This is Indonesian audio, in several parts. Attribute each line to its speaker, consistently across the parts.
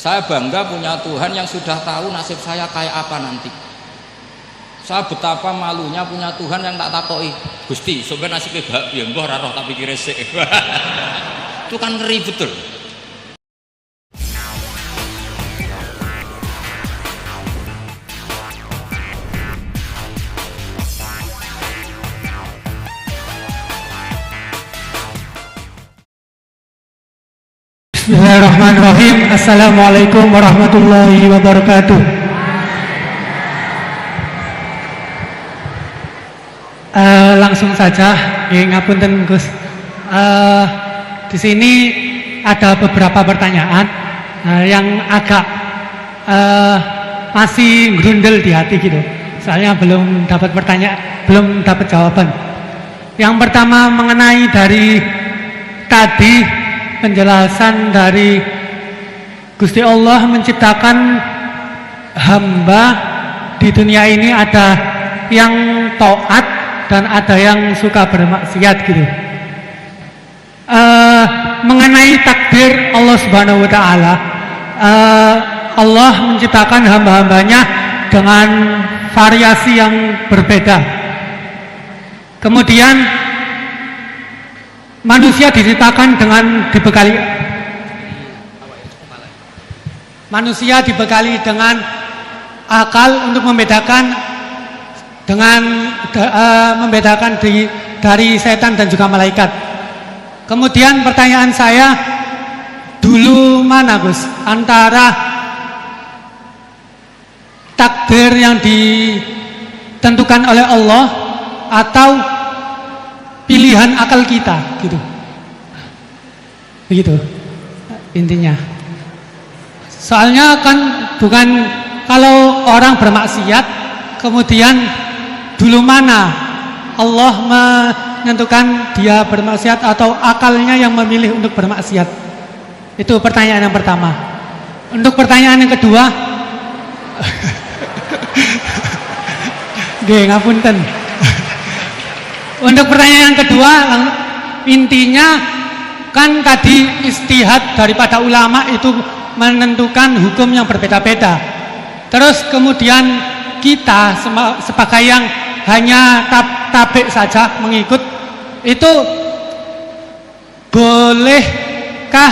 Speaker 1: Saya bangga punya Tuhan yang sudah tahu nasib saya kayak apa nanti. Saya betapa malunya punya Tuhan yang tak takoi, Gusti, sampai nasibnya bahagia, mbah ora roh tak pikir sik. Itu kan ngeri betul.
Speaker 2: Bismillahirrahmanirrahim. Assalamualaikum warahmatullahi wabarakatuh. Langsung saja, ngapunten Gus. Di sini ada beberapa pertanyaan yang agak masih grundel di hati gitu. Soalnya belum dapat jawaban. Yang pertama mengenai dari tadi penjelasan dari Gusti Allah menciptakan hamba di dunia ini, ada yang taat dan ada yang suka bermaksiat gitu. Mengenai takdir Allah Subhanahu wa Ta'ala, Allah menciptakan hamba-hambanya dengan variasi yang berbeda. Kemudian manusia diciptakan dengan dibekali dengan akal untuk membedakan dari setan dan juga malaikat. Kemudian pertanyaan saya, dulu mana Gus antara takdir yang ditentukan oleh Allah atau pilihan akal kita gitu, begitu intinya. Soalnya kan bukan kalau orang bermaksiat kemudian dulu mana Allah menentukan dia bermaksiat atau akalnya yang memilih untuk bermaksiat. Itu pertanyaan yang pertama. Untuk pertanyaan yang kedua, ngapunten. Untuk pertanyaan yang kedua, intinya kan tadi istihad daripada ulama itu menentukan hukum yang berbeda-beda. Terus kemudian kita sebagai yang hanya tabik saja mengikut, itu bolehkah?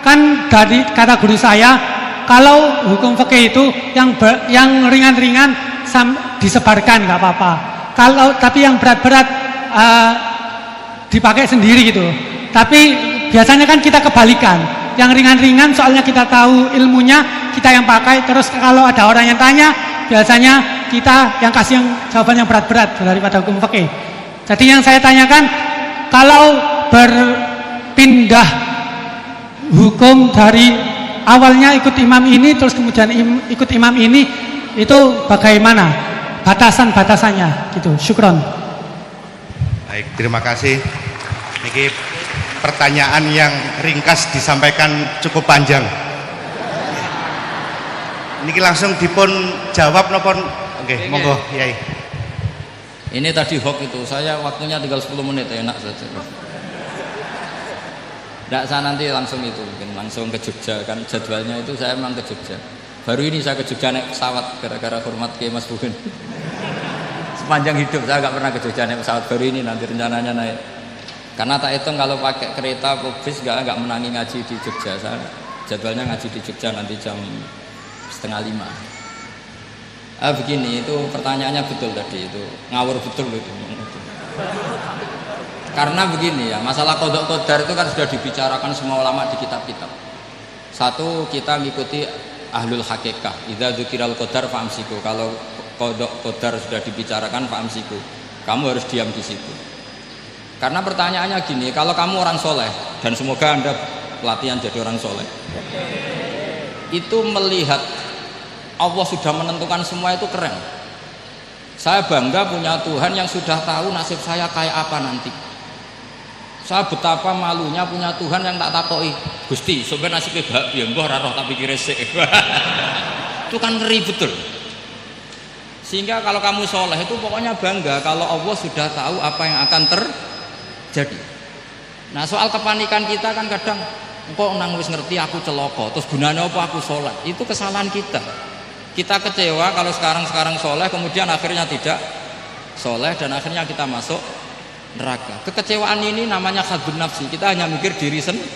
Speaker 2: Kan dari kata guru saya, kalau hukum fikih itu yang ringan-ringan disebarkan nggak apa-apa. Tapi yang berat-berat dipakai sendiri gitu. Tapi biasanya kan kita kebalikan, yang ringan-ringan soalnya kita tahu ilmunya, kita yang pakai. Terus kalau ada orang yang tanya, biasanya kita yang kasih yang jawaban yang berat-berat daripada hukum fikih. Jadi yang saya tanyakan, kalau berpindah hukum dari awalnya ikut imam ini terus kemudian ikut imam ini, itu bagaimana batasan-batasannya gitu. Syukron.
Speaker 3: Baik, terima kasih. Ini pertanyaan yang ringkas disampaikan cukup panjang. Ini langsung dipun jawab nopon. Oke, monggo Yai.
Speaker 1: Ini tadi hoax itu, saya waktunya tinggal 10 menit, enak saja. Tidak, saya nanti langsung itu, mungkin langsung ke Jogja, kan jadwalnya itu saya memang ke Jogja. Baru ini saya ke Jogja naik pesawat gara-gara hormat ke Mas Bugen. Sepanjang hidup saya nggak pernah ke Jogja naik pesawat, baru ini nanti rencananya naik. Karena tak hitung kalau pakai kereta atau bis nggak menangi ngaji di Jogja. Saya jadwalnya ngaji di Jogja nanti jam 4:30. Begini, itu pertanyaannya betul tadi, itu ngawur betul itu. Karena begini ya, masalah qadha qadar itu kan sudah dibicarakan semua ulama di kitab-kitab. Satu, kita mengikuti ahlul hakikah. Idza dzukiral qadar fa'amsiku. Kalau qadha qadar sudah dibicarakan fa'amsiku, kamu harus diam di situ. Karena pertanyaannya gini, kalau kamu orang soleh, dan semoga Anda pelatihan jadi orang soleh, itu melihat Allah sudah menentukan semua, itu keren. Saya bangga punya Tuhan yang sudah tahu nasib saya kayak apa nanti. Saya betapa malunya punya Tuhan yang tak takoi, Gusti, sampai nasibnya bahagia, mbah ora roh tak pikir sik. Itu kan ngeri betul. Sehingga kalau kamu soleh itu pokoknya bangga kalau Allah sudah tahu apa yang akan terjadi. Nah, soal kepanikan kita kan kadang Engkau nang wis ngerti aku celaka, terus gunanya apa aku sholat? Itu kesalahan kita. Kita kecewa kalau sekarang soleh, kemudian akhirnya tidak soleh dan akhirnya kita masuk neraka. Kekecewaan ini namanya khadun nafsi. Kita hanya mikir diri sendiri.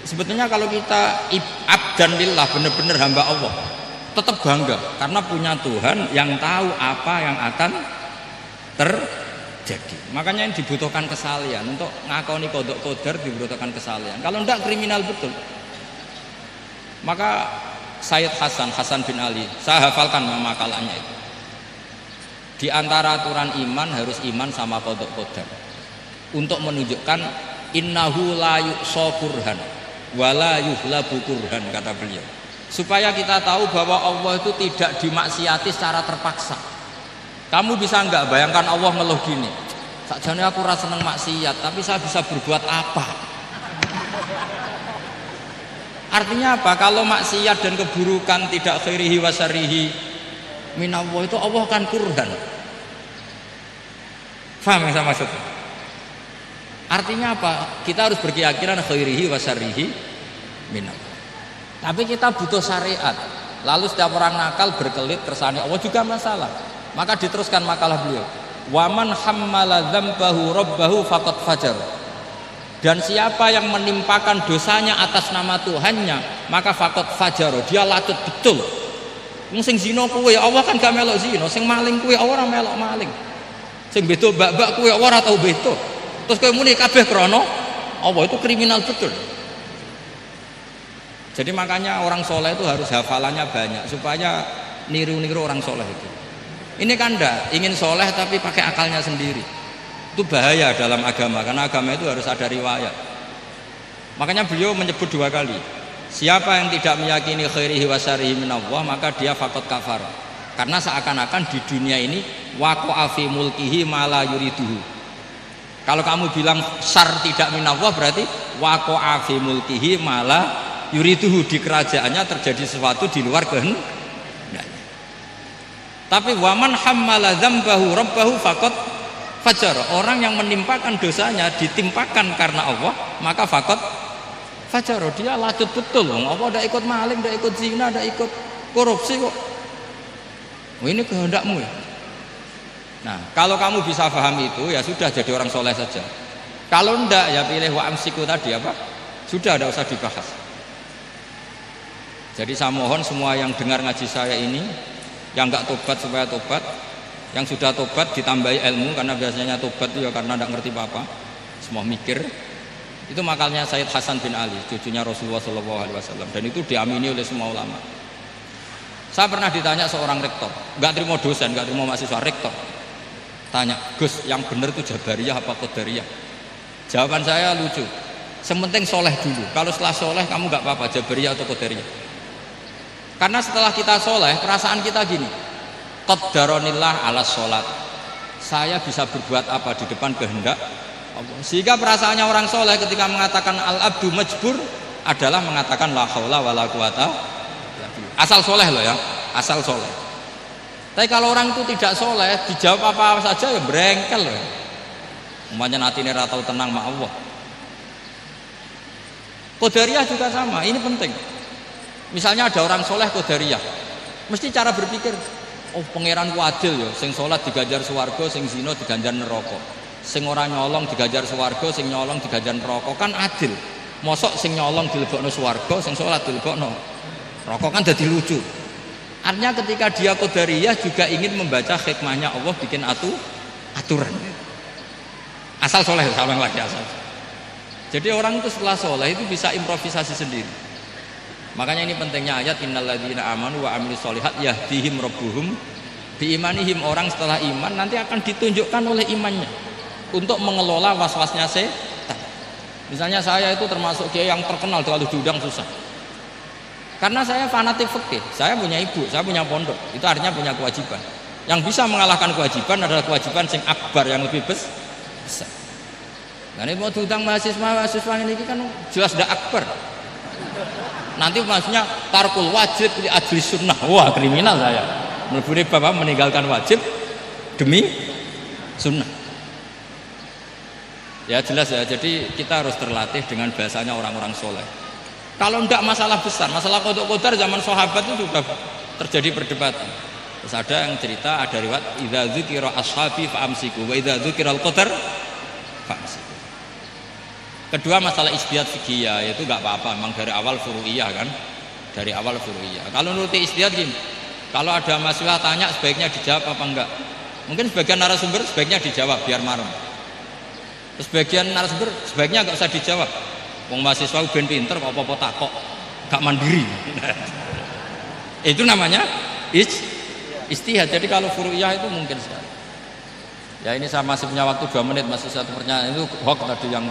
Speaker 1: Sebetulnya kalau kita abdan lillah, benar-benar hamba Allah, tetap bangga karena punya Tuhan yang tahu apa yang akan terjadi. Makanya yang dibutuhkan kesalian untuk ngakoni kodok kodar, dibutuhkan kesalian. Kalau tidak kriminal betul. Maka Sayyid Hasan bin Ali, saya hafalkan makalahnya itu. Di antara aturan iman harus iman sama kodok kodar. Untuk menunjukkan innahu la yuqsa kurhan wala yuhlabu kurhan, kata beliau. Supaya kita tahu bahwa Allah itu tidak dimaksiati secara terpaksa. Kamu bisa enggak bayangkan Allah ngeluh gini, sakjane aku ora seneng maksiat tapi saya bisa berbuat apa? Artinya apa? Kalau maksiat dan keburukan tidak khairihi wa syarrihi minallah, itu Allah kan kurhan. Faham yang saya maksud? Artinya apa? Kita harus berkeyakinan khairihi wa syarrihi minallah. Tapi kita butuh syariat. Lalu setiap orang nakal berkelit kersane Allah juga masalah. Maka diteruskan makalah beliau. Waman hammala dzambahu rabbahu faqad fajar. Dan siapa yang menimpakan dosanya atas nama Tuhannya, maka faqad fajar. Dia lacut betul. Wong sing zina kuwe Allah kan gak melok zina, sing maling kuwe ora melok maling. Sing beto bak-bak kuwe ora tau beto. Terus kowe muni kabeh krana Allah, itu kriminal betul. Jadi makanya orang soleh itu harus hafalannya banyak supaya niru-niru orang soleh itu. Ini kan enggak ingin soleh tapi pakai akalnya sendiri. Itu bahaya dalam agama, karena agama itu harus ada riwayat. Makanya beliau menyebut 2 kali. Siapa yang tidak meyakini khairihi wa syarrihi minallah, maka dia faqad kafar. Karena seakan-akan di dunia ini waqa'a fi mulkihi ma la yuriduhu. Kalau kamu bilang syar tidak minallah, berarti waqa'a fi mulkihi ma la yuriduhu, di kerajaannya terjadi sesuatu di luar kehendaknya. Tapi waman hammala dzambahu rabbahu faqad fajar. Orang yang menimpakan dosanya ditimpakan karena Allah, maka faqad fajar. Dia lacut betul. Allah tidak ikut maling, tidak ikut zina, tidak ikut korupsi kok. Oh, ini kehendakmu ya. Nah, kalau kamu bisa paham itu, ya sudah jadi orang soleh saja. Kalau enggak, ya pilih wa amsiku tadi apa? Sudah, tidak usah dibahas. Jadi saya mohon semua yang dengar ngaji saya ini, yang enggak tobat supaya tobat, yang sudah tobat ditambahi ilmu, karena biasanya tobat itu ya karena tidak ngerti apa-apa, semua mikir. Itu makalnya Sayyid Hasan bin Ali, cucunya Rasulullah SAW, dan itu diamini oleh semua ulama. Saya pernah ditanya seorang rektor, nggak terima dosen, nggak terima mahasiswa, rektor tanya, Gus, yang benar itu Jabariyah apa Qadariyah? Jawaban saya lucu, sementing soleh dulu. Kalau setelah soleh kamu nggak apa-apa Jabariyah atau Qadariyah. Karena setelah kita soleh, perasaan kita gini, qaddaronillah ala sholat, saya bisa berbuat apa di depan kehendak Allah. Sehingga perasaannya orang soleh ketika mengatakan al-abdu majbur adalah mengatakan la haula wala quwata, asal soleh loh ya, asal soleh. Tapi kalau orang itu tidak soleh, dijawab apa saja ya berengkel loh. Umpamanya natine ra tau tenang sama Allah. Qadariyah juga sama, ini penting. Misalnya ada orang soleh Qadariyah, mesti cara berpikir, oh pangeran ku adil ya, sing sholat diganjar swarga, sing zina diganjar neraka, sing ora nyolong diganjar swarga, sing nyolong diganjar neraka, kan adil. Mosok sing nyolong dilebokno swarga, sing sholat dilebokno neraka, kan jadi lucu. Artinya ketika dia Qadariyah juga ingin membaca hikmahnya Allah bikin aturan. Asal soleh, salah lagi asal. Jadi orang itu setelah soleh itu bisa improvisasi sendiri. Makanya ini pentingnya ayat innalladzina amanu wa amilus sholihat yahdihim rabbuhum biimanihim. Orang setelah iman nanti akan ditunjukkan oleh imannya untuk mengelola was-wasnya setan. Misalnya saya itu termasuk kiai yang terkenal kalau diundang susah. Karena saya fanatik fikih, saya punya ibu, saya punya pondok, itu artinya punya kewajiban. Yang bisa mengalahkan kewajiban adalah kewajiban sing akbar, yang lebih besar. Nah ini mau diundang mahasiswa ini kan jelas tidak akbar. Nanti maksudnya tarkul wajib li ajli sunnah. Wah kriminal saya. Meleburi bapak meninggalkan wajib demi sunnah. Ya jelas ya. Jadi kita harus terlatih dengan bahasanya orang-orang soleh. Kalau enggak masalah besar, masalah qada qadar zaman sahabat itu sudah terjadi perdebatan. Terus ada yang cerita, ada riwayat idza dzukira ashabi fa amsiku wa idza dzukiral qadar fa amsiku. Kedua masalah ijtihad fikih, yaitu enggak apa-apa, memang dari awal furu'iyah kan. Dari awal furu'iyah. Kalau nuruti ijtihad gini, kalau ada mahasiswa tanya sebaiknya dijawab apa enggak? Mungkin sebagian narasumber sebaiknya dijawab biar marem. Terus sebagian narasumber sebaiknya enggak usah dijawab. Wong mahasiswa ben pinter kok apa-apa takok, gak mandiri. Itu namanya ijtihad. Jadi kalau furu'iyah itu mungkin sekali. Ya ini saya masih punya waktu 2 menit, masih satu pertanyaan itu hoax tadi yang